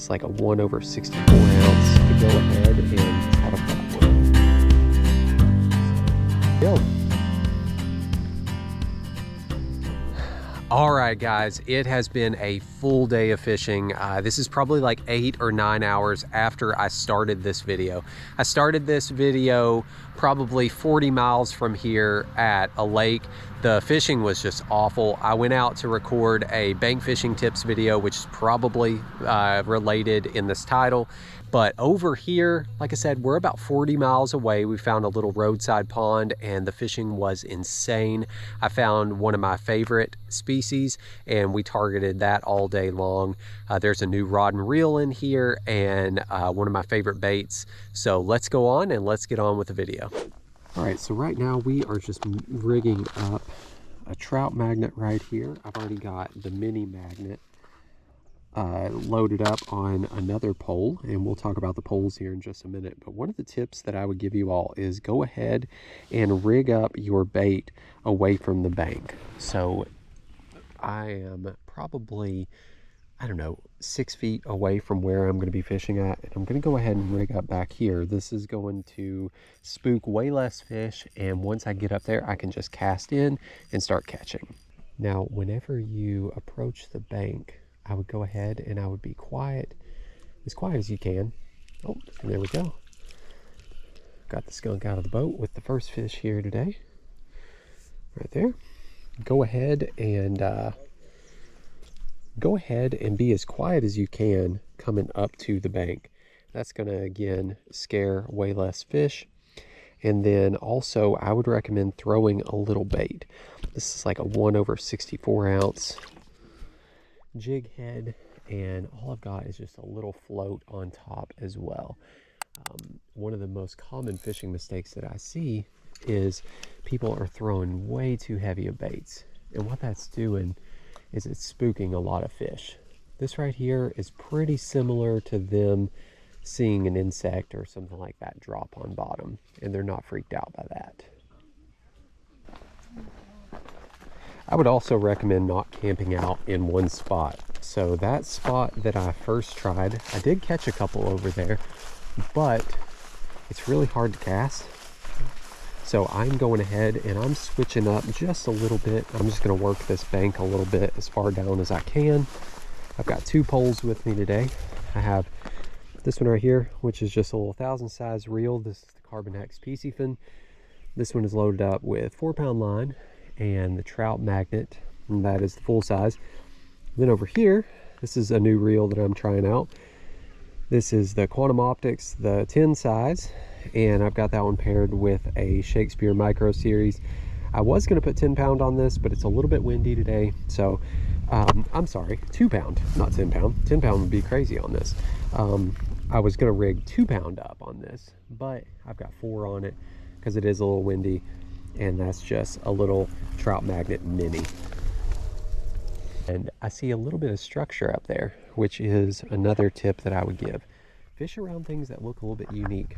is like a 1/64 ounce to go ahead and try to flat one. Go. All right, guys, it has been a full day of fishing. This is probably like 8 or 9 hours after I started this video. I started this video probably 40 miles from here at a lake. The fishing was just awful. I went out to record a bank fishing tips video, which is probably related in this title. But over here, like I said, we're about 40 miles away. We found a little roadside pond and the fishing was insane. I found one of my favorite species and we targeted that all day long. There's a new rod and reel in here and one of my favorite baits. So let's go on and let's get on with the video. All right, so right now we are just rigging up a trout magnet right here. I've already got the mini magnet loaded up on another pole, and we'll talk about the poles here in just a minute. But one of the tips that I would give you all is go ahead and rig up your bait away from the bank. So I am probably, I don't know, 6 feet away from where I'm going to be fishing at, and I'm going to go ahead and rig up back here. This is going to spook way less fish, and once I get up there I can just cast in and start catching. Now whenever you approach the bank, I would go ahead and I would be quiet as you can. Oh, and there we go. Got the skunk out of the boat with the first fish here today. Right there. Go ahead and be as quiet as you can coming up to the bank. That's going to, again, scare way less fish. And then also I would recommend throwing a little bait. This is like a 1/64 ounce jig head, and all I've got is just a little float on top as well. One of the most common fishing mistakes that I see is people are throwing way too heavy of baits, and what that's doing is it's spooking a lot of fish. This right here is pretty similar to them seeing an insect or something like that drop on bottom, and they're not freaked out by that. I would also recommend not camping out in one spot. So that spot that I first tried, I did catch a couple over there, but it's really hard to cast. So I'm going ahead and I'm switching up just a little bit. I'm just going to work this bank a little bit as far down as I can. I've got 2 poles with me today. I have this one right here, which is just a little 1,000 size reel. This is the Carbon X Piscifun. This one is loaded up with 4-pound line and the trout magnet, and that is the full size. Then over here, this is a new reel that I'm trying out. This is the Quantum Optics, the 10 size, and I've got that one paired with a Shakespeare Micro Series. I was going to put 10-pound on this, but it's a little bit windy today, so I'm sorry, 2-pound, not 10-pound. 10-pound would be crazy on this. I was going to rig 2-pound up on this, but I've got 4 on it because it is a little windy. And that's just a little trout magnet mini. And I see a little bit of structure up there, which is another tip that I would give. Fish around things that look a little bit unique.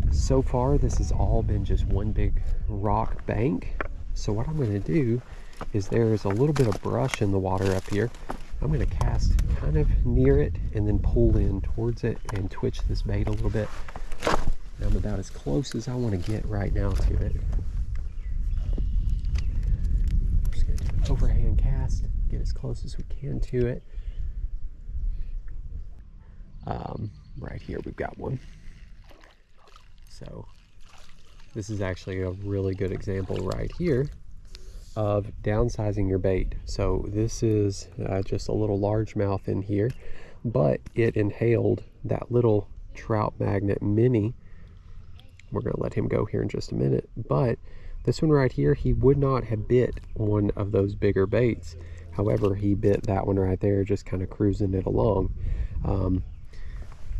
So far, this has all been just one big rock bank. So what I'm going to do is there's a little bit of brush in the water up here. I'm going to cast kind of near it and then pull in towards it and twitch this bait a little bit. I'm about as close as I want to get right now to it. I'm just going to do an overhand cast, get as close as we can to it. Right here we've got one. So this is actually a really good example right here of downsizing your bait. So this is just a little largemouth in here, but it inhaled that little trout magnet mini. We're going to let him go here in just a minute, but this one right here, he would not have bit one of those bigger baits. However, he bit that one right there, just kind of cruising it along.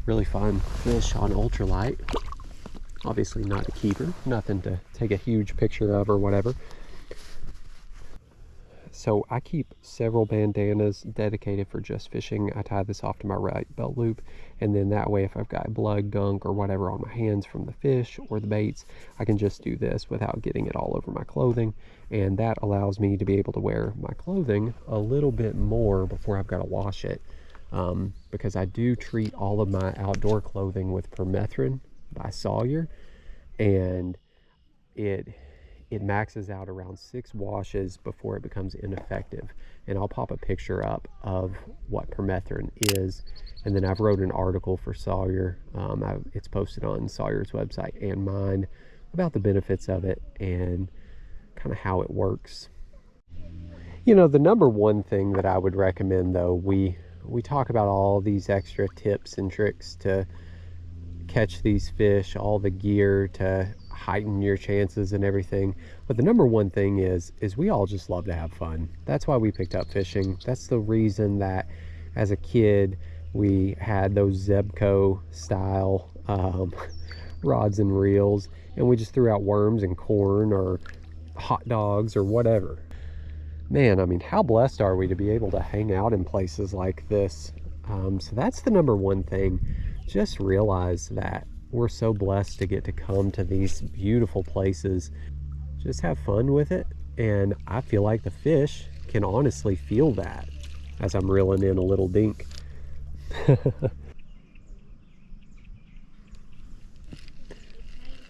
Really fun fish on ultralight. Obviously not a keeper, nothing to take a huge picture of or whatever. So I keep several bandanas dedicated for just fishing. I tie this off to my right belt loop, and then that way if I've got blood, gunk, or whatever on my hands from the fish or the baits, I can just do this without getting it all over my clothing, and that allows me to be able to wear my clothing a little bit more before I've got to wash it. because I do treat all of my outdoor clothing with permethrin by Sawyer, and it maxes out around 6 washes before it becomes ineffective. And I'll pop a picture up of what permethrin is, and then I've wrote an article for Sawyer. It's posted on Sawyer's website and mine about the benefits of it and kind of how it works. You know, the number one thing that I would recommend, though, we talk about all these extra tips and tricks to catch these fish, all the gear to heighten your chances and everything, but the number one thing is we all just love to have fun. That's why we picked up fishing. That's the reason that as a kid we had those Zebco style rods and reels, and we just threw out worms and corn or hot dogs or whatever. Man, I mean, how blessed are we to be able to hang out in places like this? So that's the number one thing. Just realize that we're so blessed to get to come to these beautiful places. Just have fun with it, and I feel like the fish can honestly feel that as I'm reeling in a little dink.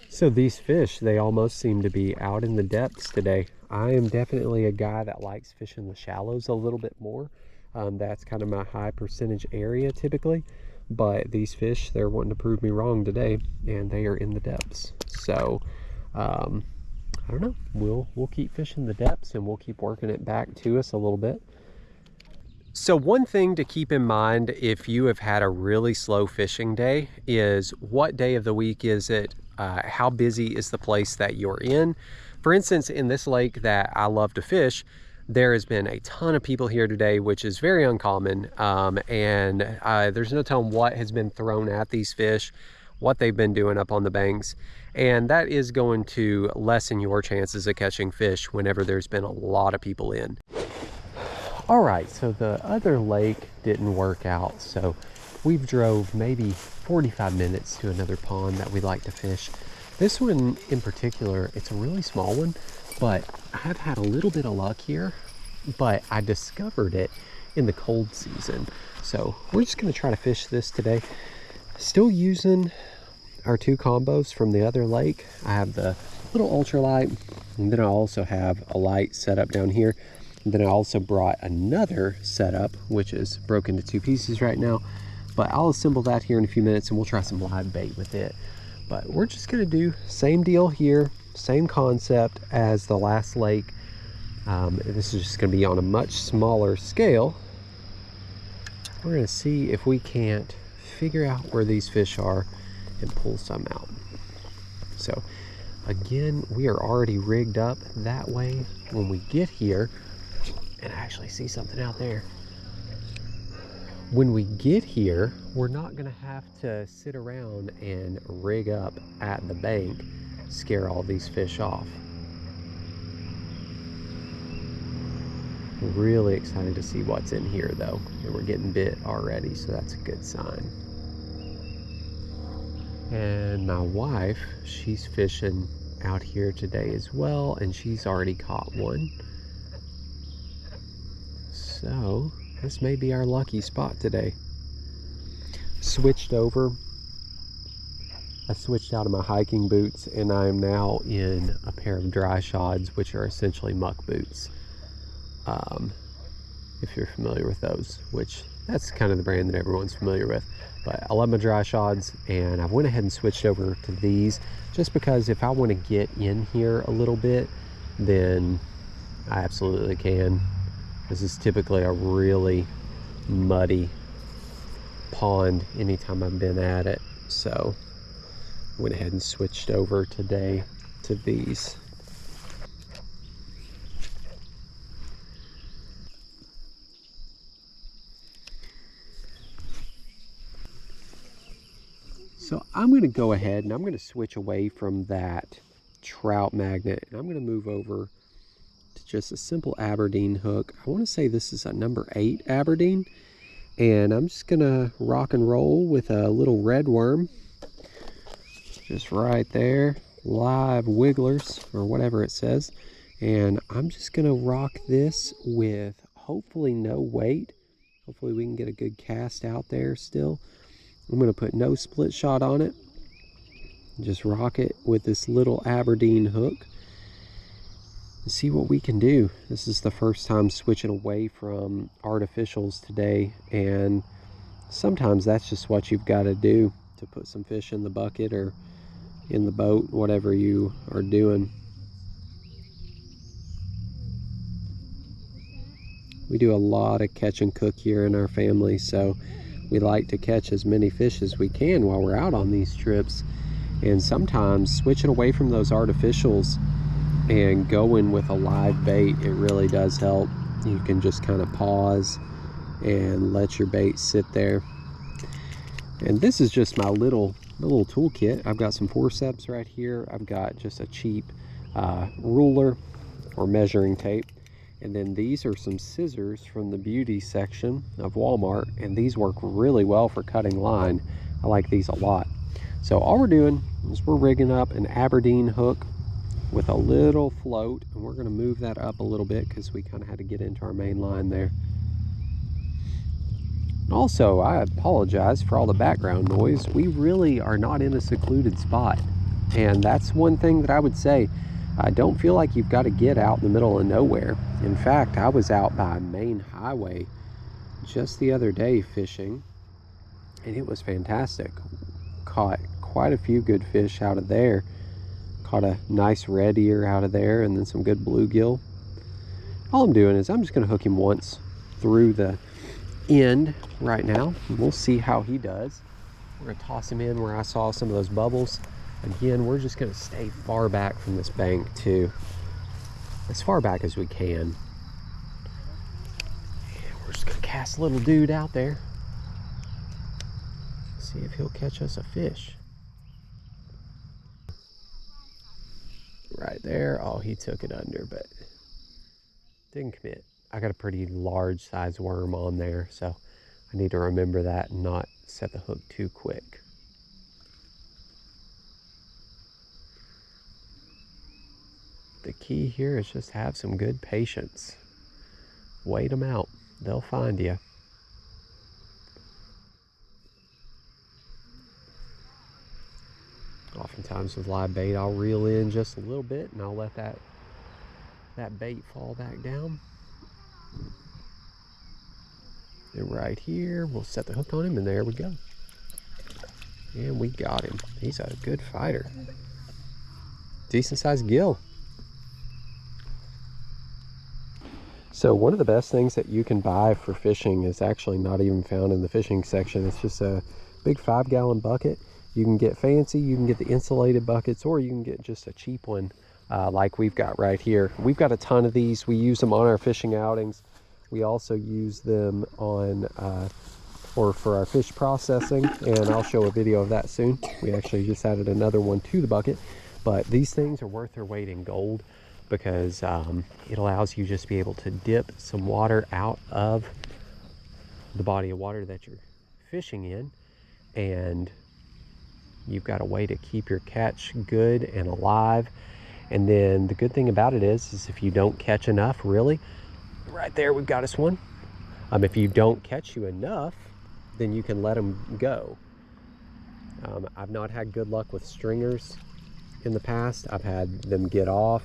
So these fish, they almost seem to be out in the depths today. I am definitely a guy that likes fishing the shallows a little bit more. That's kind of my high percentage area typically. But these fish, they're wanting to prove me wrong today, and they are in the depths. So I don't know, we'll keep fishing the depths, and we'll keep working it back to us a little bit. So one thing to keep in mind if you have had a really slow fishing day is what day of the week is it? How busy is the place that you're in? For instance, in this lake that I love to fish, there has been a ton of people here today, which is very uncommon, and there's no telling what has been thrown at these fish, what they've been doing up on the banks, and that is going to lessen your chances of catching fish whenever there's been a lot of people in. All right, so the other lake didn't work out, so we've drove maybe 45 minutes to another pond that we like to fish. This one in particular, it's a really small one, but I've had a little bit of luck here, but I discovered it in the cold season. So we're just gonna try to fish this today. Still using our 2 combos from the other lake. I have the little ultralight, and then I also have a light set up down here. And then I also brought another setup, which is broken to 2 pieces right now, but I'll assemble that here in a few minutes and we'll try some live bait with it. But we're just gonna do same deal here, same concept as the last lake. This is just gonna be on a much smaller scale. We're gonna see if we can't figure out where these fish are and pull some out. So again, we are already rigged up that way. When we get here, and I actually see something out there. When we get here, we're not gonna have to sit around and rig up at the bank, scare all these fish off. Really excited to see what's in here though, and we're getting bit already, so that's a good sign. And my wife, she's fishing out here today as well, and she's already caught one. So this may be our lucky spot today. Switched over. I switched out of my hiking boots, and I am now in a pair of dry shods, which are essentially muck boots. If you're familiar with those, which that's kind of the brand that everyone's familiar with. But I love my dry shods, and I went ahead and switched over to these just because if I want to get in here a little bit, then I absolutely can. This is typically a really muddy pond anytime I've been at it, so I went ahead and switched over today to these. So I'm going to go ahead and I'm going to switch away from that trout magnet, and I'm going to move over to just a simple Aberdeen hook. I want to say this is a number 8 Aberdeen, and I'm just going to rock and roll with a little red worm. Just right there, live wigglers or whatever it says. And I'm just going to rock this with hopefully no weight Hopefully we can get a good cast out there still. I'm going to put no split shot on it. Just rock it with this little Aberdeen hook and see what we can do. This is the first time switching away from artificials today, and sometimes that's just what you've got to do to put some fish in the bucket or in the boat, whatever you are doing. We do a lot of catch and cook here in our family, so we like to catch as many fish as we can while we're out on these trips. And sometimes switching away from those artificials and going with a live bait, it really does help. You can just kind of pause and let your bait sit there. And this is just my little toolkit. I've got some forceps right here. I've got just a cheap ruler or measuring tape. And then these are some scissors from the beauty section of Walmart, and these work really well for cutting line. I like these a lot. So all we're doing is we're rigging up an Aberdeen hook with a little float, and we're going to move that up a little bit because we kind of had to get into our main line there. Also, I apologize for all the background noise. We really are not in a secluded spot, and that's one thing that I would say. I don't feel like you've got to get out in the middle of nowhere. In fact, I was out by a main highway just the other day fishing, and it was fantastic. Caught quite a few good fish out of there. Caught a nice red ear out of there, and then some good bluegill. All I'm doing is I'm just going to hook him once through the end right now. We'll see how he does. We're going to toss him in where I saw some of those bubbles. Again, we're just going to stay far back from this bank too, as far back as we can. And we're just going to cast a little dude out there, see if he'll catch us a fish. Right there. Oh, he took it under, but didn't commit. I got a pretty large size worm on there, so I need to remember that and not set the hook too quick. The key here is just have some good patience. Wait them out. They'll find you. Oftentimes with live bait, I'll reel in just a little bit and I'll let that bait fall back down. And right here, we'll set the hook on him, and there we go. And we got him. He's a good fighter. Decent sized gill. So one of the best things that you can buy for fishing is actually not even found in the fishing section. It's just a big 5-gallon bucket. You can get fancy, you can get the insulated buckets, or you can get just a cheap one like we've got right here. We've got a ton of these. We use them on our fishing outings. We also use them on or for our fish processing, and I'll show a video of that soon. We actually just added another one to the bucket, but these things are worth their weight in gold, because it allows you just to be able to dip some water out of the body of water that you're fishing in, and you've got a way to keep your catch good and alive. And then the good thing about it is if you don't catch enough, really, right there we've got us one. If you don't catch you enough, then you can let them go. I've not had good luck with stringers in the past. I've had them get off.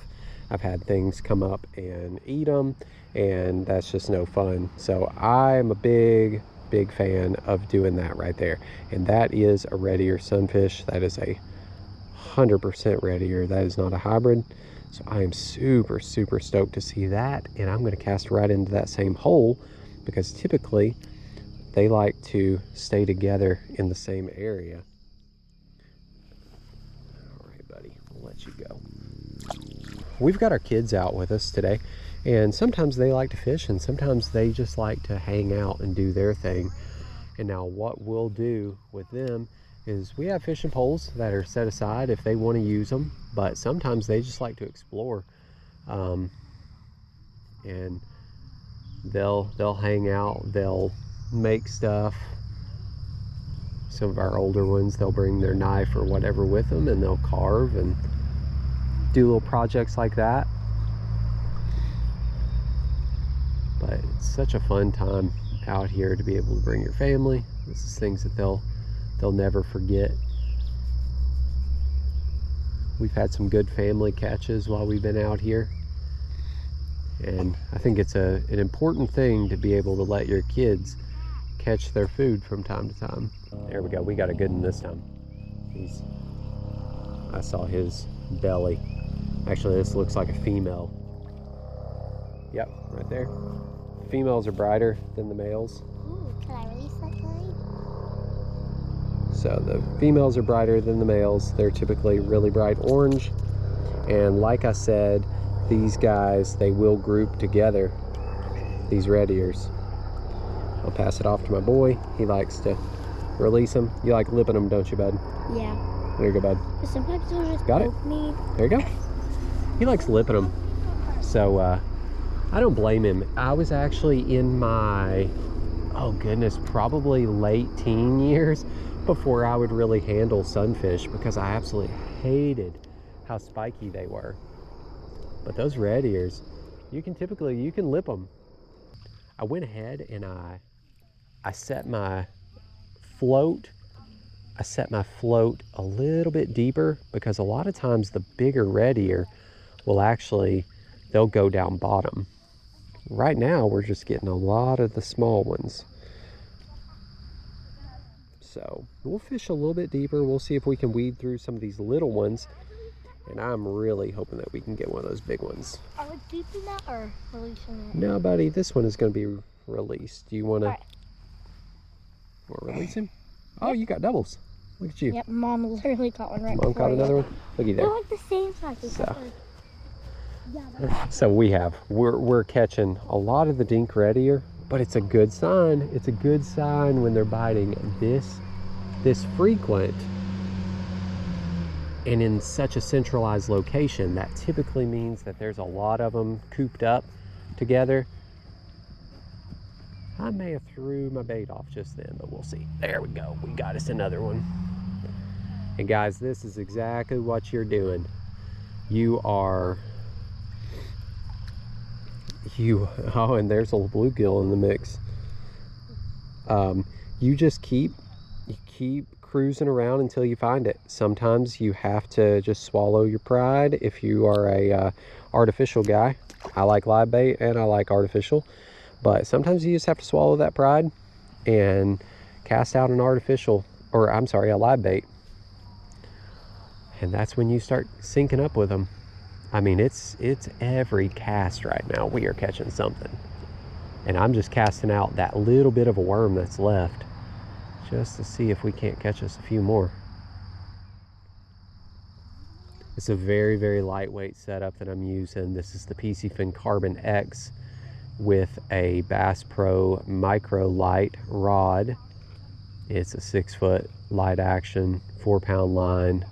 I've had things come up and eat them, and that's just no fun. So I'm a big fan of doing that right there. And that is a Red Ear Sunfish. That is a 100% Red Ear. That is not a hybrid. So I am super stoked to see that, and I'm going to cast right into that same hole, because typically they like to stay together in the same area. All right, buddy, we'll let you go. We've got our kids out with us today, and sometimes they like to fish and sometimes they just like to hang out and do their thing. And now what we'll do with them is we have fishing poles that are set aside if they want to use them, but sometimes they just like to explore, and they'll hang out, they'll make stuff. Some of our older ones, they'll bring their knife or whatever with them, and they'll carve and do little projects like that. But it's such a fun time out here to be able to bring your family. This is things that they'll never forget. We've had some good family catches while we've been out here. And I think it's an important thing to be able to let your kids catch their food from time to time. There we go, we got a good one this time. I saw his belly. Actually, this looks like a female. Yep, right there. Females are brighter than the males. Ooh, can I release that guy? So the females are brighter than the males. They're typically really bright orange. And like I said, these guys, they will group together, these red ears. I'll pass it off to my boy. He likes to release them. You like lipping them, don't you, bud? Yeah. There you go, bud. But sometimes they'll just Got it? poke me. There you go. He likes lipping them. So I don't blame him. I was actually in my, oh goodness, probably late teen years before I would really handle sunfish, because I absolutely hated how spiky they were. But those red ears, you can lip them. I went ahead and I set my float a little bit deeper, because a lot of times the bigger red ear will they'll go down bottom. Right now we're just getting a lot of the small ones. So we'll fish a little bit deeper. We'll see if we can weed through some of these little ones. And I'm really hoping that we can get one of those big ones. Are we keeping that or releasing it? No, buddy, this one is going to be released. Do you want to release him? Oh, you got doubles. Look at you. Yep, Mom literally caught one right Mom caught another one. Looky there. They're like the same size. So we're catching a lot of the dink red ear, but it's a good sign. It's a good sign when they're biting this frequent and in such a centralized location. That typically means that there's a lot of them cooped up together. I may have threw my bait off just then, but we'll see. There we go, we got us another one. And guys, this is exactly what you're doing. Oh, and there's a bluegill in the mix. You just keep cruising around until you find it. Sometimes you have to just swallow your pride if you are a artificial guy. I like live bait and I like artificial, but sometimes you just have to swallow that pride and cast out an artificial, or I'm sorry, a live bait. And that's when you start syncing up with them. I mean, it's every cast right now we are catching something. And I'm just casting out that little bit of a worm that's left, just to see if we can't catch us a few more. It's a very, very lightweight setup that I'm using. This is the Piscifun Carbon X with a Bass Pro Micro Light rod. It's a 6-foot light action, 4-pound line.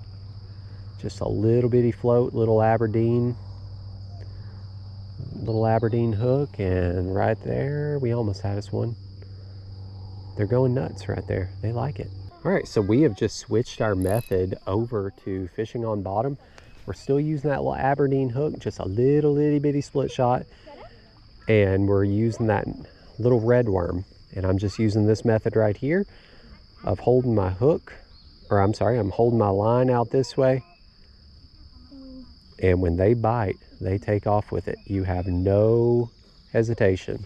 Just a little bitty float, little Aberdeen hook, and right there, we almost had us one. They're going nuts right there. They like it. All right, so we have just switched our method over to fishing on bottom. We're still using that little Aberdeen hook, just a little itty bitty split shot. And we're using that little red worm. And I'm just using this method right here of holding my hook, or I'm sorry, I'm holding my line out this way. And when they bite, they take off with it. You have no hesitation.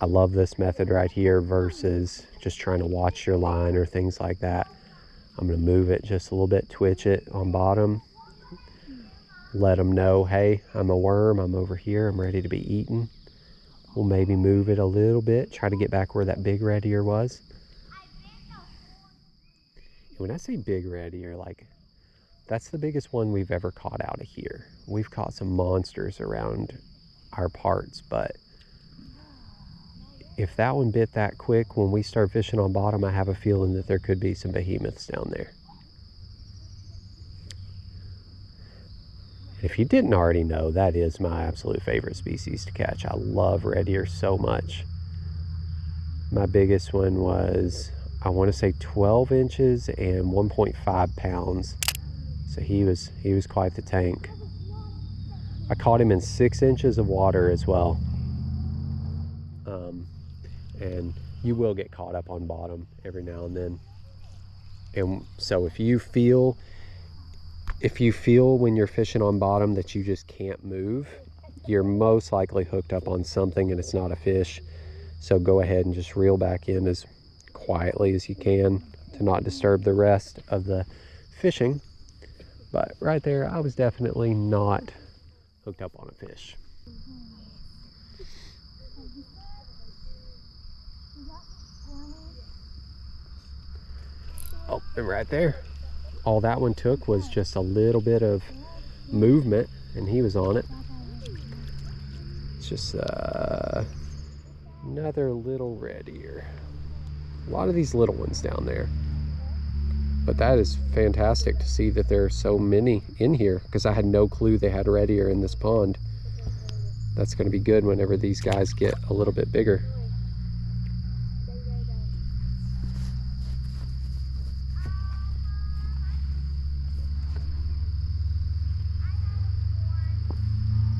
I love this method right here versus just trying to watch your line or things like that. I'm going to move it just a little bit, twitch it on bottom. Let them know, hey, I'm a worm, I'm over here, I'm ready to be eaten. We'll maybe move it a little bit, try to get back where that big red ear was. When I say big red ear, like, that's the biggest one we've ever caught out of here. We've caught some monsters around our parts, but if that one bit that quick, when we start fishing on bottom, I have a feeling that there could be some behemoths down there. If you didn't already know, that is my absolute favorite species to catch. I love red ear so much. My biggest one was, I want to say 12 inches and 1.5 pounds. So he was quite the tank. I caught him in 6 inches of water as well. and you will get caught up on bottom every now and then. And so if you feel when you're fishing on bottom that you just can't move, you're most likely hooked up on something and it's not a fish. So go ahead and just reel back in as quietly as you can to not disturb the rest of the fishing. But right there, I was definitely not hooked up on a fish. Oh, and right there, all that one took was just a little bit of movement and he was on it. It's just another little red ear. A lot of these little ones down there. But that is fantastic to see that there are so many in here, because I had no clue they had red ear in this pond. That's going to be good whenever these guys get a little bit bigger.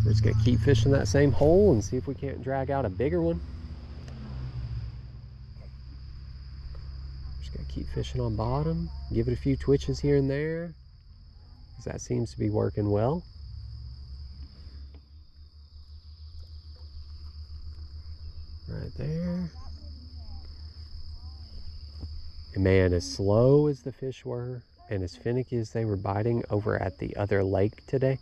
We're just going to keep fishing that same hole and see if we can't drag out a bigger one. Keep fishing on bottom, give it a few twitches here and there, because that seems to be working well. Right there. And man, as slow as the fish were and as finicky as they were biting over at the other lake today,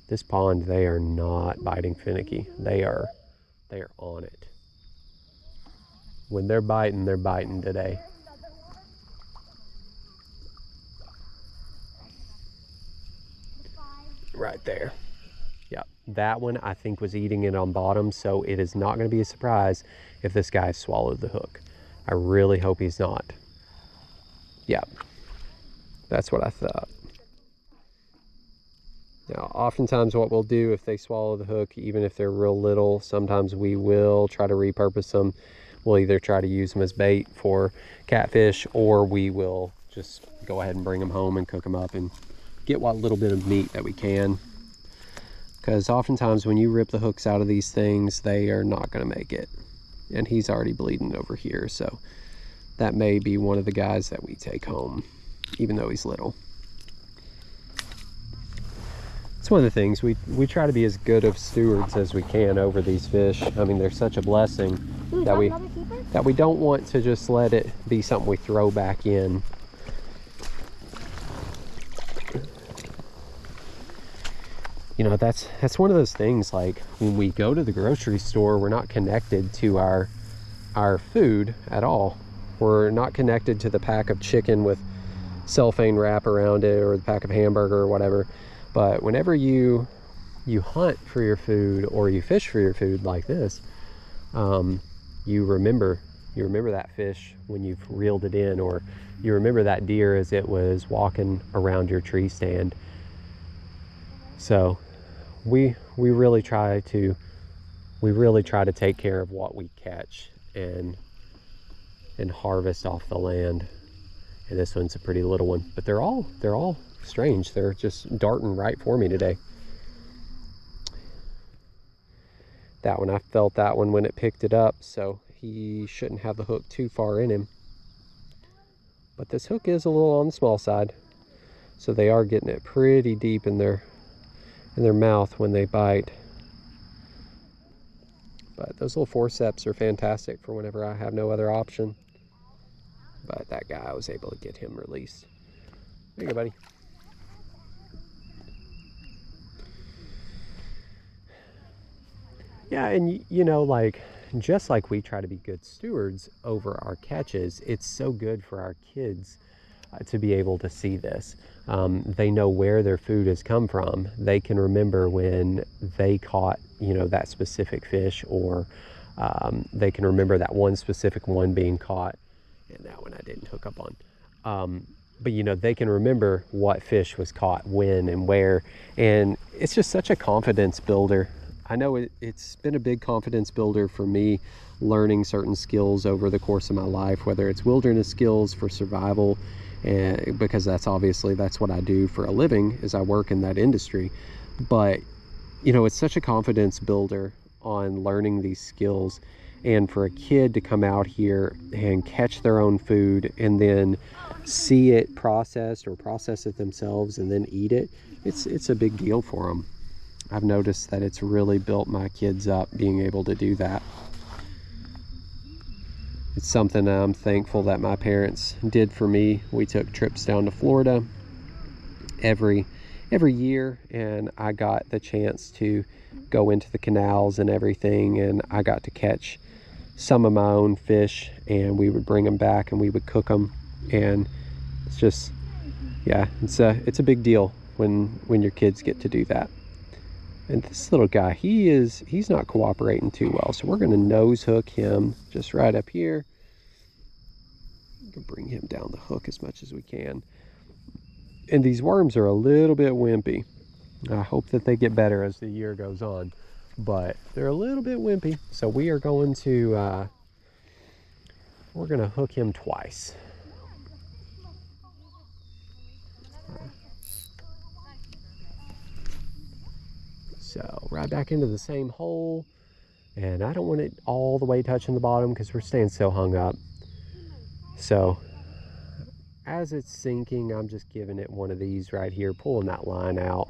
this pond, they are not biting finicky. They are on it. When they're biting today. Right there. Yep, that one I think was eating it on bottom, so it is not going to be a surprise if this guy swallowed the hook. I really hope he's not. Yep, that's what I thought. Now, oftentimes what we'll do if they swallow the hook, even if they're real little, sometimes we will try to repurpose them. We'll either try to use them as bait for catfish, or we will just go ahead and bring them home and cook them up and get what little bit of meat that we can, because oftentimes when you rip the hooks out of these things, they are not going to make it. And he's already bleeding over here, so that may be one of the guys that we take home, even though he's little. It's one of the things we try to be as good of stewards as we can over these fish. I mean, they're such a blessing that we don't want to just let it be something we throw back in. You know, that's one of those things, like when we go to the grocery store, we're not connected to our food at all. We're not connected to the pack of chicken with cellophane wrap around it, or the pack of hamburger or whatever. But whenever you hunt for your food, or you fish for your food like this, you remember that fish when you've reeled it in, or you remember that deer as it was walking around your tree stand. So we really try to take care of what we catch and harvest off the land. And this one's a pretty little one, but they're all strange. They're just darting right for me today. That one, I felt that one when it picked it up, so he shouldn't have the hook too far in him. But this hook is a little on the small side, so they are getting it pretty deep in their mouth when they bite. But those little forceps are fantastic for whenever I have no other option. But that guy, I was able to get him released. There you go, buddy. Yeah, and you know, like, just like we try to be good stewards over our catches, it's so good for our kids to be able to see this. They know where their food has come from. They can remember when they caught, you know, that specific fish, or they can remember that one specific one being caught, and that one I didn't hook up on. But you know, they can remember what fish was caught when and where, and it's just such a confidence builder. I know it's been a big confidence builder for me, learning certain skills over the course of my life, whether it's wilderness skills for survival, and because that's what I do for a living, is I work in that industry. But you know, it's such a confidence builder on learning these skills And for a kid to come out here and catch their own food and then see it processed or process it themselves and then eat it, it's a big deal for them. I've noticed that it's really built my kids up being able to do that. It's something I'm thankful that my parents did for me. We took trips down to Florida every year, and I got the chance to go into the canals and everything, and I got to catch some of my own fish, and we would bring them back and we would cook them. And it's just, yeah, it's a big deal when your kids get to do that. And this little guy, he's not cooperating too well, so we're going to nose hook him just right up here. We can bring him down the hook as much as we can. And these worms are a little bit wimpy. I hope that they get better as the year goes on, but they're a little bit wimpy. So we are going to we're going to hook him twice. So right back into the same hole, and I don't want it all the way touching the bottom because we're staying so hung up. So as it's sinking, I'm just giving it one of these right here, pulling that line out,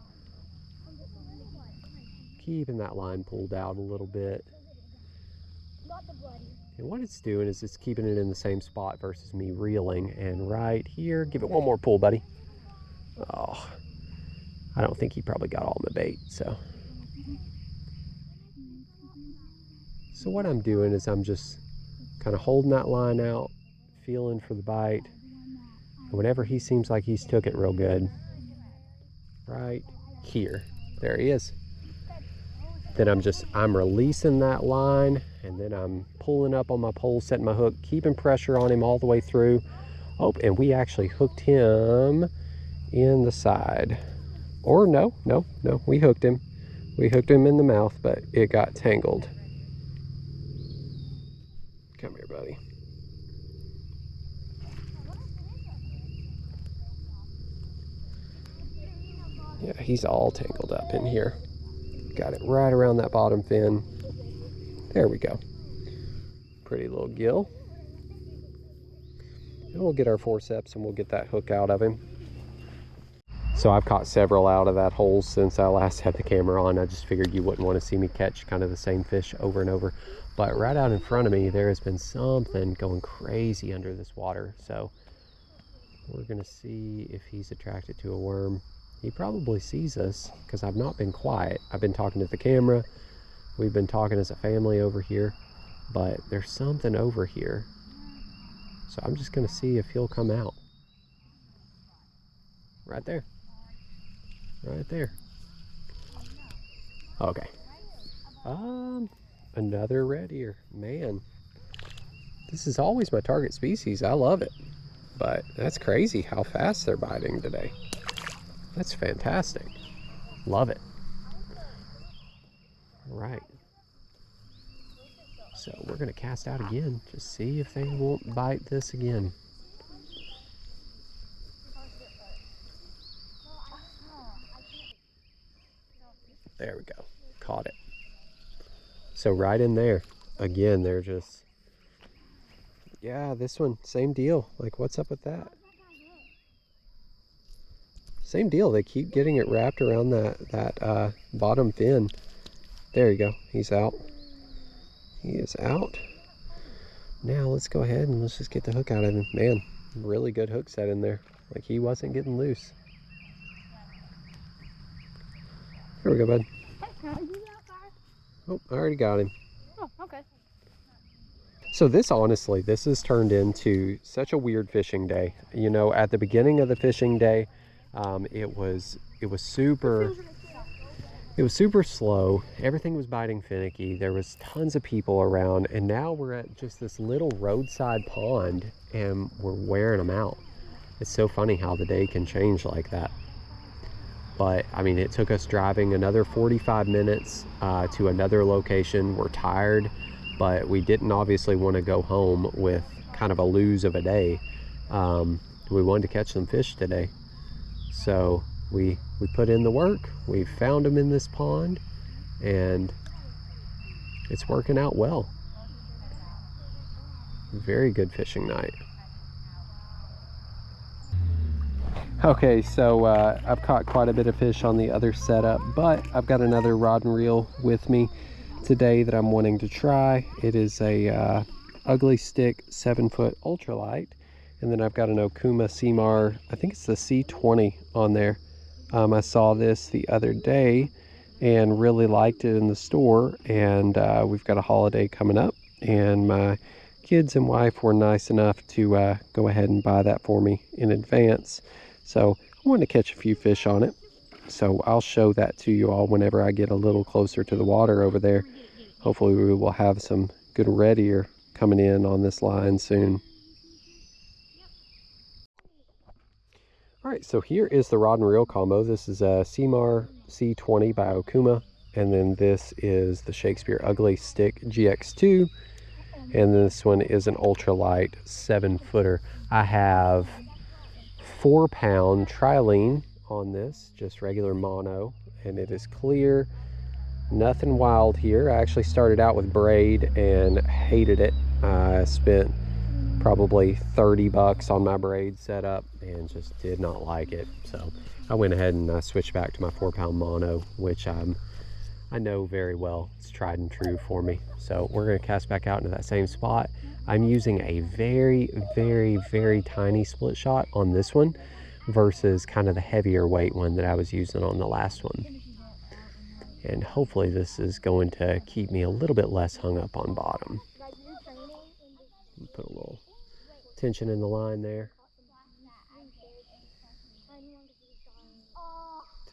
keeping that line pulled out a little bit. And what it's doing is it's keeping it in the same spot versus me reeling. And right here, give it one more pull, buddy. Oh, I don't think he probably got all my bait, so what I'm doing is I'm just kind of holding that line out, feeling for the bite. And whenever he seems like he's took it real good, right here, there he is. Then I'm releasing that line, and then I'm pulling up on my pole, setting my hook, keeping pressure on him all the way through. Oh, and we actually hooked him in the side. Or no, we hooked him. We hooked him in the mouth, but it got tangled. Come here, buddy. Yeah, he's all tangled up in here. Got it right around that bottom fin. There we go. Pretty little gill. And we'll get our forceps and we'll get that hook out of him. So I've caught several out of that hole since I last had the camera on. I just figured you wouldn't want to see me catch kind of the same fish over and over. But right out in front of me, there has been something going crazy under this water. So we're going to see if he's attracted to a worm. He probably sees us because I've not been quiet. I've been talking to the camera. We've been talking as a family over here. But there's something over here. So I'm just going to see if he'll come out. Right there. Right there. Okay. Another red ear. Man, this is always my target species. I love it. But that's crazy how fast they're biting today. That's fantastic. Love it. All right. So we're going to cast out again. Just see if they won't bite this again. There we go. Caught it. So right in there. Again, they're just... Yeah, this one, same deal. Like, what's up with that? Same deal. They keep getting it wrapped around that bottom fin. There you go. He's out. He is out. Now let's go ahead and let's just get the hook out of him. Man, really good hook set in there. Like, he wasn't getting loose. Here we go, bud. Oh, I already got him. Oh, okay. So this, honestly, this has turned into such a weird fishing day. You know, at the beginning of the fishing day, it was super slow. Everything was biting finicky. There was tons of people around, and now we're at just this little roadside pond and we're wearing them out. It's so funny how the day can change like that. But I mean, it took us driving another 45 minutes to another location. We're tired, but we didn't obviously want to go home with kind of a lose of a day. We wanted to catch some fish today. So we put in the work. We found them in this pond, and it's working out well. Very good fishing night. Okay, so I've caught quite a bit of fish on the other setup, but I've got another rod and reel with me today that I'm wanting to try. It is a Ugly Stick 7-foot ultralight, and then I've got an Okuma Seamar, I think it's the C20 on there. I saw this the other day and really liked it in the store, and we've got a holiday coming up, and my kids and wife were nice enough to go ahead and buy that for me in advance. So I wanted to catch a few fish on it. So I'll show that to you all whenever I get a little closer to the water over there. Hopefully we will have some good red ear coming in on this line soon. All right, so here is the rod and reel combo. This is a Seamar C20 by Okuma, and then this is the Shakespeare Ugly Stick GX2, and this one is an ultralight 7-footer. I have 4-pound trilene on this, just regular mono, and it is clear, nothing wild here. I actually started out with braid and hated it. I spent probably 30 bucks on my braid setup and just did not like it. So I went ahead and I switched back to my 4-pound mono, which I know very well. It's tried and true for me. So we're going to cast back out into that same spot. I'm using a very, very, very tiny split shot on this one versus kind of the heavier weight one that I was using on the last one. And hopefully this is going to keep me a little bit less hung up on bottom. Put a little tension in the line there.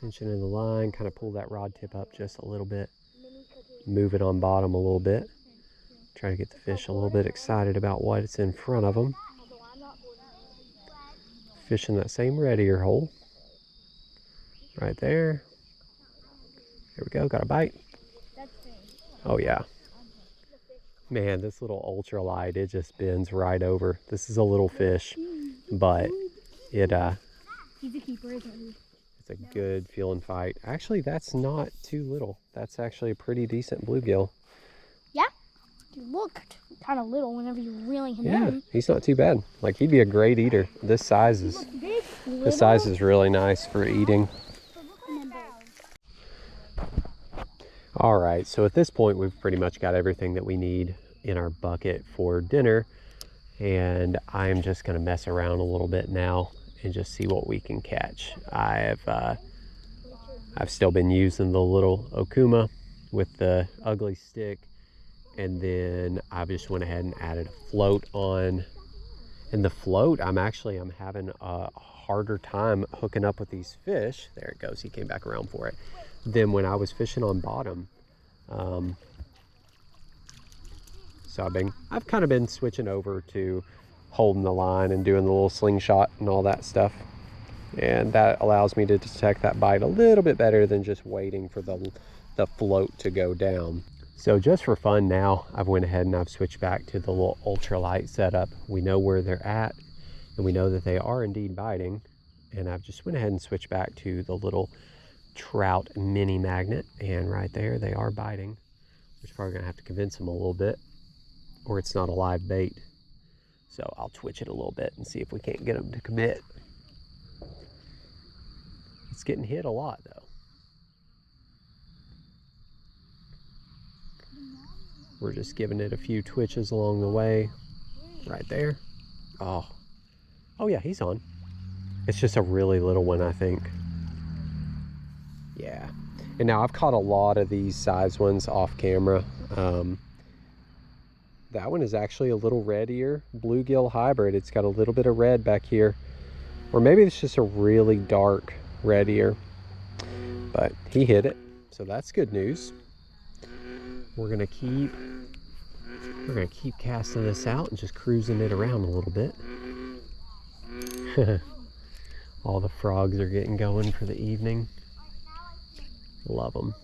Tension in the line, kind of pull that rod tip up just a little bit. Move it on bottom a little bit. Try to get the fish a little bit excited about what's in front of them. Fishing that same red ear hole. Right there. There we go, got a bite. Oh yeah. Man, this little ultralight, it just bends right over. This is a little fish, but it He's a keeper, isn't he? it's a good feeling fight. Actually, that's not too little. That's actually a pretty decent bluegill. Yeah? He looked kind of little whenever you were reeling him Yeah, in. he's not too bad. Like, he'd be a great eater. This size is really nice for eating. All right, so at this point we've pretty much got everything that we need in our bucket for dinner, and I'm just going to mess around a little bit now and just see what we can catch. I've still been using the little Okuma with the Ugly Stick, and then I just went ahead and added a float on. And the float, I'm having a harder time hooking up with these fish. There it goes, he came back around for it. Than when I was fishing on bottom. So I've kind of been switching over to holding the line and doing the little slingshot and all that stuff, and that allows me to detect that bite a little bit better than just waiting for the float to go down. So just for fun now, I've went ahead and I've switched back to the little ultralight setup. We know where they're at, and we know that they are indeed biting, and I've just went ahead and switched back to the little Trout mini magnet, and right there they are biting. We're probably gonna have to convince them a little bit, or it's not a live bait. So I'll twitch it a little bit and see if we can't get them to commit. It's getting hit a lot though. We're just giving it a few twitches along the way. Right there. Oh yeah, he's on. It's just a really little one, I think. Yeah, and now I've caught a lot of these size ones off camera. That one is actually a little red ear bluegill hybrid. It's got a little bit of red back here, or maybe it's just a really dark red ear, but he hit it, so that's good news. We're gonna keep casting this out and just cruising it around a little bit. All the frogs are getting going for the evening. Love them.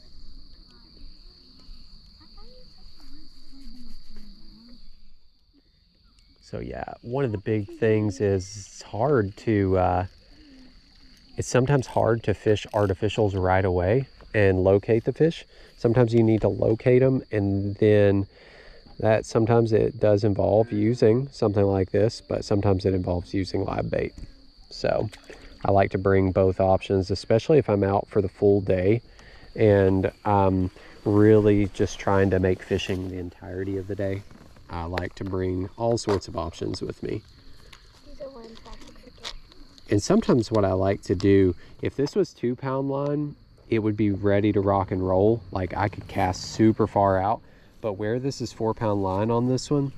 So yeah, one of the big things is it's sometimes hard to fish artificials right away and locate the fish. Sometimes you need to locate them and then that sometimes it does involve using something like this, but sometimes it involves using live bait. So I like to bring both options, especially if I'm out for the full day and I'm really just trying to make fishing the entirety of the day. I like to bring all sorts of options with me. These are ones plastic cricket. And sometimes what I like to do, if this was 2-pound line, it would be ready to rock and roll. Like I could cast super far out, but where this is 4-pound line on this one,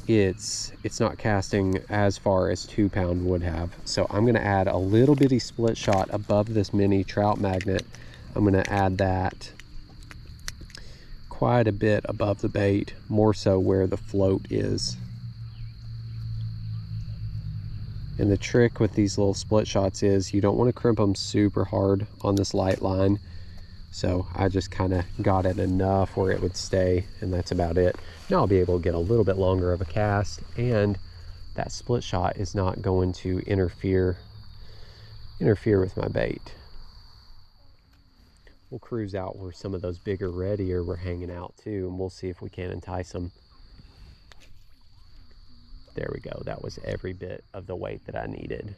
it's not casting as far as 2-pound would have. So I'm gonna add a little bitty split shot above this mini trout magnet. I'm gonna add that quite a bit above the bait, more so where the float is. And the trick with these little split shots is you don't want to crimp them super hard on this light line. So I just kind of got it enough where it would stay, and that's about it. Now I'll be able to get a little bit longer of a cast, and that split shot is not going to interfere with my bait. We'll cruise out where some of those bigger red ear were hanging out too, and we'll see if we can entice them. There we go. That was every bit of the weight that I needed.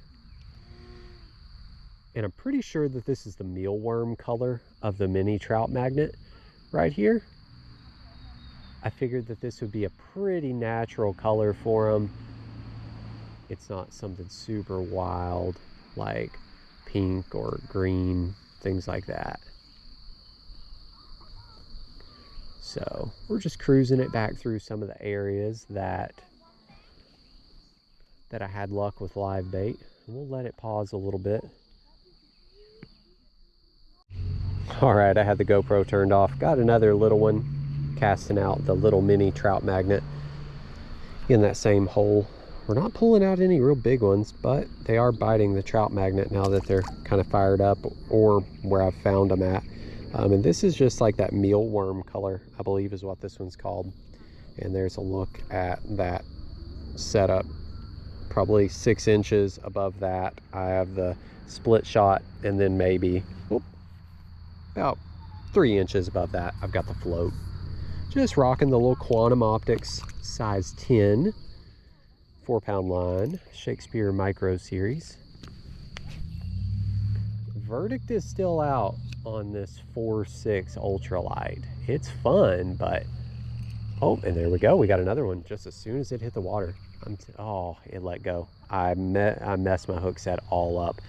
And I'm pretty sure that this is the mealworm color of the mini trout magnet right here. I figured that this would be a pretty natural color for them. It's not something super wild like pink or green, things like that. So we're just cruising it back through some of the areas that I had luck with live bait. We'll let it pause a little bit. All right, I had the GoPro turned off. Got another little one casting out the little mini trout magnet in that same hole. We're not pulling out any real big ones, but they are biting the trout magnet now that they're kind of fired up, or where I've found them at. And this is just like that mealworm color, I believe is what this one's called. And there's a look at that setup. Probably 6 inches above that, I have the split shot, and then maybe about 3 inches above that, I've got the float. Just rocking the little Quantum Optics size 10 4-pound line, Shakespeare Micro Series. Verdict is still out on this 4.6 Ultralight. It's fun, but oh, and there we go. We got another one just as soon as it hit the water. Oh, it let go. I messed my hook set all up.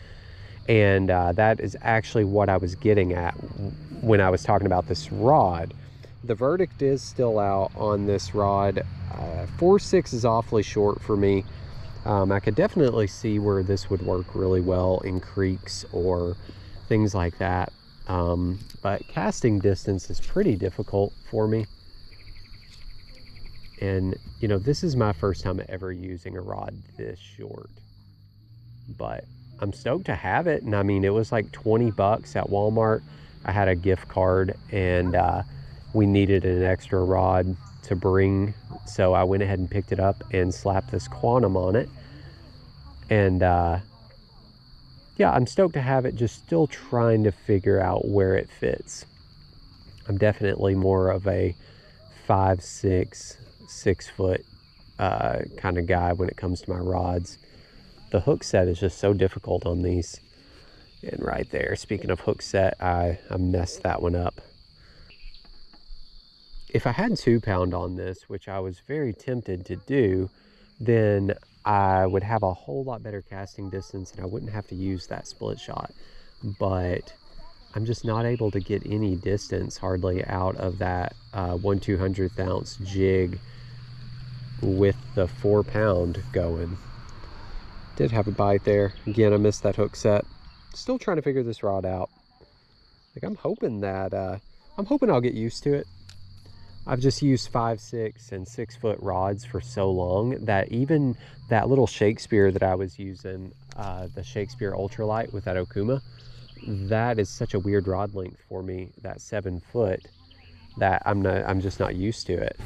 And that is actually what I was getting at when I was talking about this rod. The verdict is still out on this rod. 4.6 is awfully short for me. I could definitely see where this would work really well in creeks or things like that. But casting distance is pretty difficult for me. And, you know, this is my first time ever using a rod this short. But I'm stoked to have it. And I mean, it was like 20 bucks at Walmart. I had a gift card, and we needed an extra rod to bring. So I went ahead and picked it up and slapped this Quantum on it. And yeah, I'm stoked to have it, just still trying to figure out where it fits. I'm definitely more of a 5'6", 6 foot kind of guy when it comes to my rods. The hook set is just so difficult on these. And right there, speaking of hook set, I messed that one up. If I had 2-pound on this, which I was very tempted to do, then I would have a whole lot better casting distance and I wouldn't have to use that split shot. But I'm just not able to get any distance hardly out of that 1/200th ounce jig with the 4-pound going. Did have a bite there. Again, I missed that hook set. Still trying to figure this rod out. Like, I'm hoping I'll get used to it. I've just used 5'6" and 6 foot rods for so long that even that little Shakespeare that I was using, the Shakespeare Ultralight with that Okuma, that is such a weird rod length for me, that 7 foot, that I'm just not used to it.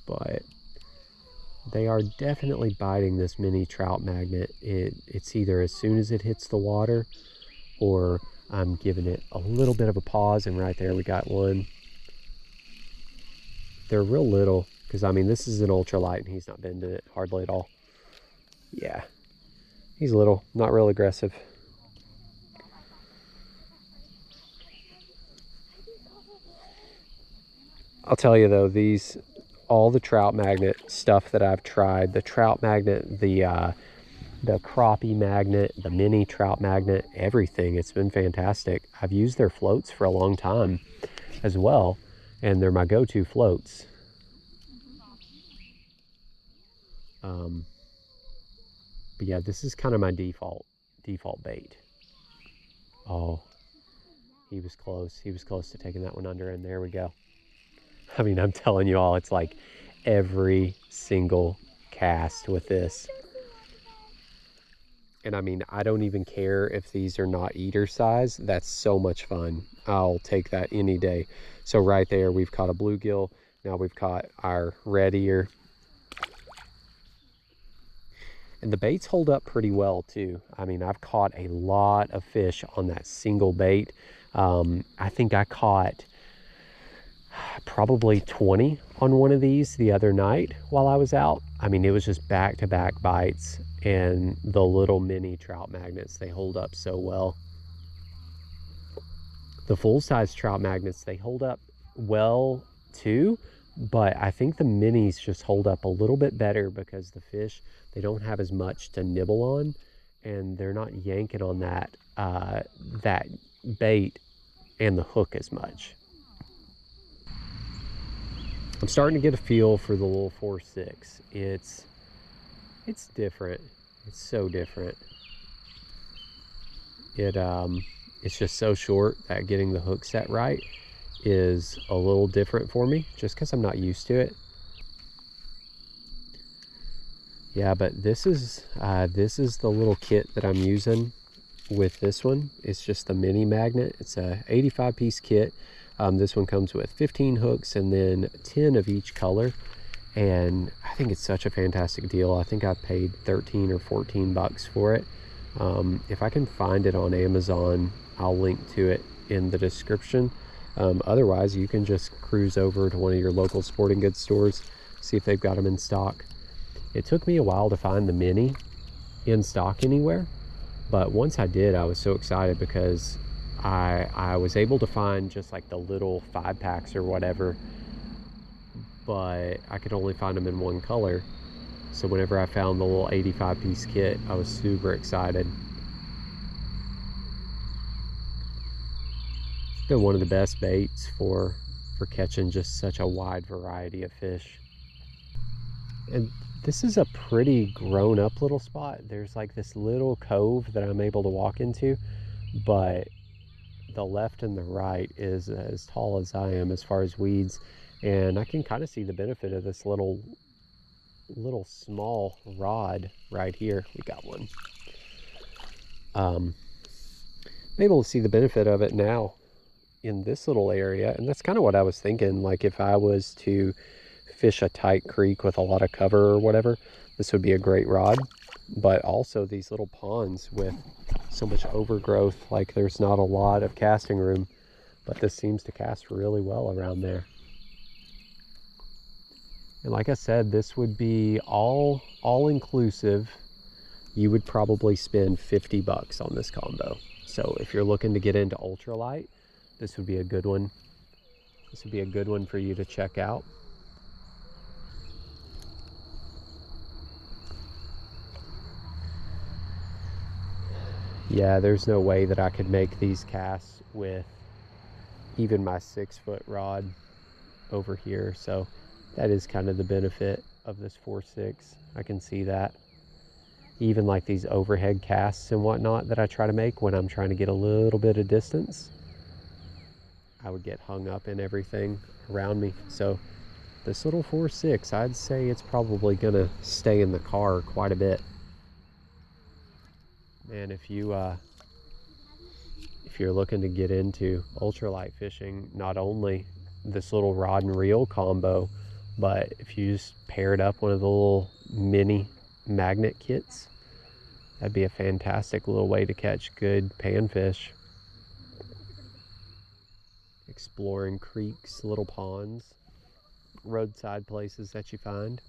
But they are definitely biting this mini trout magnet. It's either as soon as it hits the water or I'm giving it a little bit of a pause, and right there we got one. They're real little, because I mean this is an ultralight and he's not bending it hardly at all. Yeah, he's little, not real aggressive. I'll tell you though, all the trout magnet stuff that I've tried, the trout magnet, the crappie magnet, the mini trout magnet, everything, it's been fantastic. I've used their floats for a long time as well, and they're my go-to floats. But yeah, this is kind of my default bait. Oh, he was close. He was close to taking that one under, and there we go. I mean, I'm telling you all, it's like every single cast with this. And I mean, I don't even care if these are not eater size. That's so much fun. I'll take that any day. So right there, we've caught a bluegill. Now we've caught our red ear. And the baits hold up pretty well too. I mean, I've caught a lot of fish on that single bait. I think I caught probably 20 on one of these the other night while I was out. I mean, it was just back-to-back bites, and the little mini trout magnets, they hold up so well. The full-size trout magnets, they hold up well too, but I think the minis just hold up a little bit better because the fish, they don't have as much to nibble on, and they're not yanking on that that bait and the hook as much. I'm starting to get a feel for the little 4.6. It's different. It's so different. It's just so short that getting the hook set right is a little different for me, just because I'm not used to it. Yeah, but this is the little kit that I'm using with this one. It's just the mini magnet. It's a 85 piece kit. This one comes with 15 hooks and then 10 of each color. And I think it's such a fantastic deal. I think I paid 13 or 14 bucks for it. If I can find it on Amazon, I'll link to it in the description. Otherwise, you can just cruise over to one of your local sporting goods stores, see if they've got them in stock. It took me a while to find the mini in stock anywhere, but once I did, I was so excited because I was able to find just like the little 5-packs or whatever, but I could only find them in one color. So whenever I found the little 85 piece kit, I was super excited. It's been one of the best baits for catching just such a wide variety of fish. And this is a pretty grown up little spot. There's like this little cove that I'm able to walk into, but the left and the right is as tall as I am as far as weeds, and I can kind of see the benefit of this little small rod right here. We got one. I'm able to see the benefit of it now in this little area, and that's kind of what I was thinking. Like if I was to fish a tight creek with a lot of cover or whatever, this would be a great rod. But also these little ponds with so much overgrowth, like there's not a lot of casting room, but this seems to cast really well around there. And like I said, this would be all inclusive. You would probably spend 50 bucks on this combo. So if you're looking to get into ultralight, this would be a good one. This would be a good one for you to check out. Yeah, there's no way that I could make these casts with even my 6-foot rod over here. So that is kind of the benefit of this 4.6. I can see that. Even like these overhead casts and whatnot that I try to make when I'm trying to get a little bit of distance, I would get hung up in everything around me. So this little 4.6, I'd say it's probably gonna stay in the car quite a bit. And if you're looking to get into ultralight fishing, not only this little rod and reel combo, but if you just paired up one of the little mini magnet kits, That'd be a fantastic little way to catch good panfish. Exploring creeks, little ponds, roadside places that you find.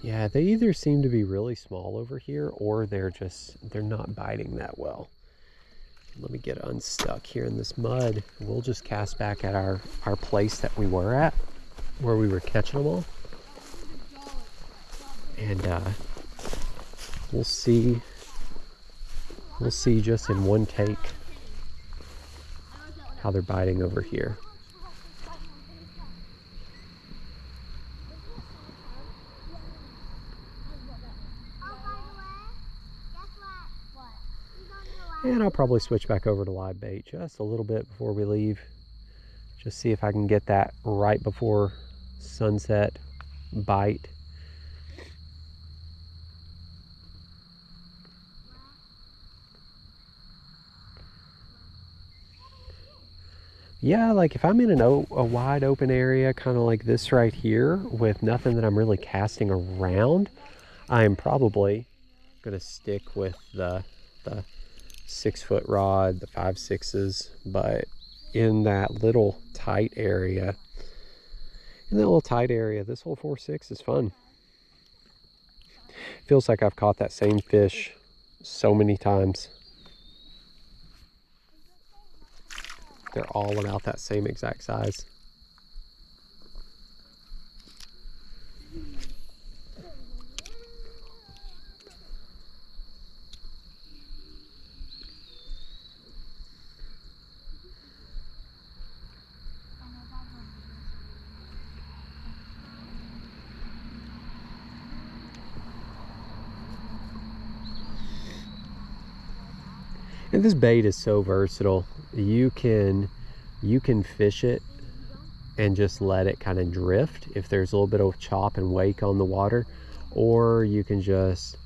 Yeah, they either seem to be really small over here or they're not biting that well. Let me get unstuck here in this mud. We'll just cast back at our place that we were at, where we were catching them all. And we'll see just in one take how they're biting over here. And I'll probably switch back over to live bait just a little bit before we leave. Just see if I can get that right before sunset bite. Yeah, like if I'm in a wide open area, kind of like this right here, with nothing that I'm really casting around, I'm probably gonna stick with the 6-foot rod, the 5/6s, but in that little tight area, this whole 4/6 is fun. Feels like I've caught that same fish so many times. They're all about that same exact size. And this bait is so versatile. You can fish it and just let it kind of drift if there's a little bit of chop and wake on the water, or you can just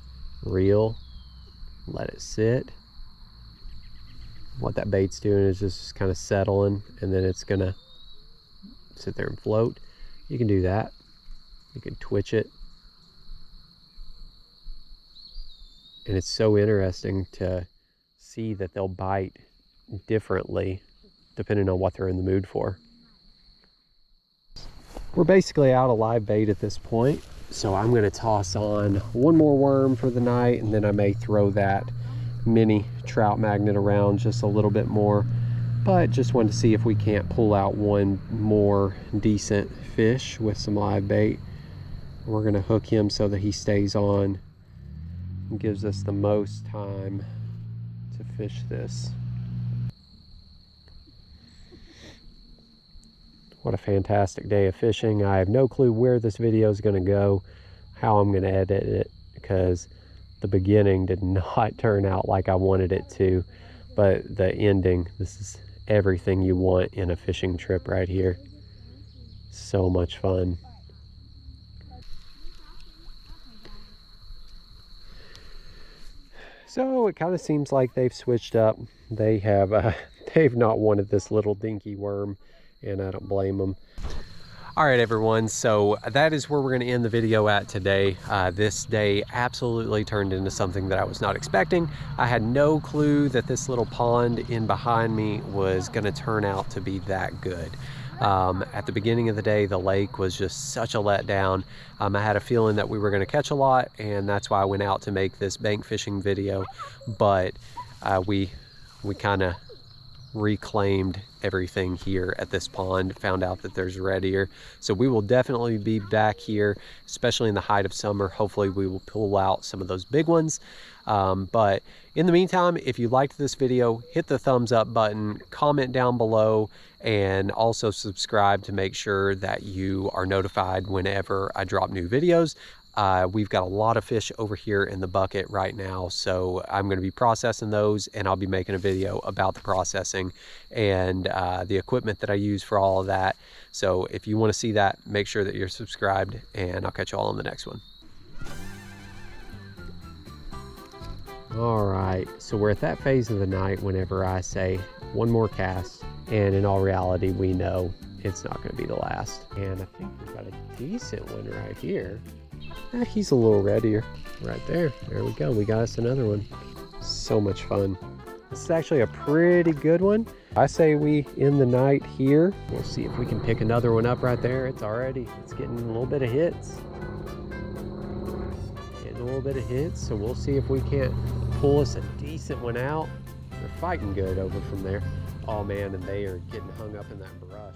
reel, let it sit. What that bait's doing is just kind of settling, and then it's gonna sit there and float. You can do that. You can twitch it. And it's so interesting to see that they'll bite differently depending on what they're in the mood for. We're basically out of live bait at this point, so I'm going to toss on one more worm for the night, and then I may throw that mini trout magnet around just a little bit more. But just wanted to see if we can't pull out one more decent fish with some live bait. We're going to hook him so that he stays on and gives us the most time to fish this. What a fantastic day of fishing. I have no clue where this video is going to go, how I'm going to edit it, because the beginning did not turn out like I wanted it to, but the ending, this is everything you want in a fishing trip right here. So much fun. So it kind of seems like they've switched up. They have they've not wanted this little dinky worm, and I don't blame them. All right, everyone, so that is where we're going to end the video at today. This day absolutely turned into something that I was not expecting. I had no clue that this little pond in behind me was going to turn out to be that good. At the beginning of the day, the lake was just such a letdown. I had a feeling that we were going to catch a lot, and that's why I went out to make this bank fishing video. But we kind of reclaimed everything here at this pond, found out that there's red ear. So we will definitely be back here, especially in the height of summer. Hopefully we will pull out some of those big ones. But in the meantime, if you liked this video, hit the thumbs up button, comment down below, and also subscribe to make sure that you are notified whenever I drop new videos. We've got a lot of fish over here in the bucket right now, so I'm going to be processing those, and I'll be making a video about the processing and the equipment that I use for all of that. So if you want to see that, make sure that you're subscribed, and I'll catch you all on the next one. All right, so we're at that phase of the night whenever I say one more cast, and in all reality, we know it's not gonna be the last. And I think we've got a decent one right here. He's a little red ear right there. There we go, we got us another one. So much fun. This is actually a pretty good one. I say we end the night here. We'll see if we can pick another one up right there. It's getting a little bit of hits. Getting a little bit of hits, so we'll see if we can't pull us a decent one out. They're fighting good over from there. Oh man, and they are getting hung up in that brush.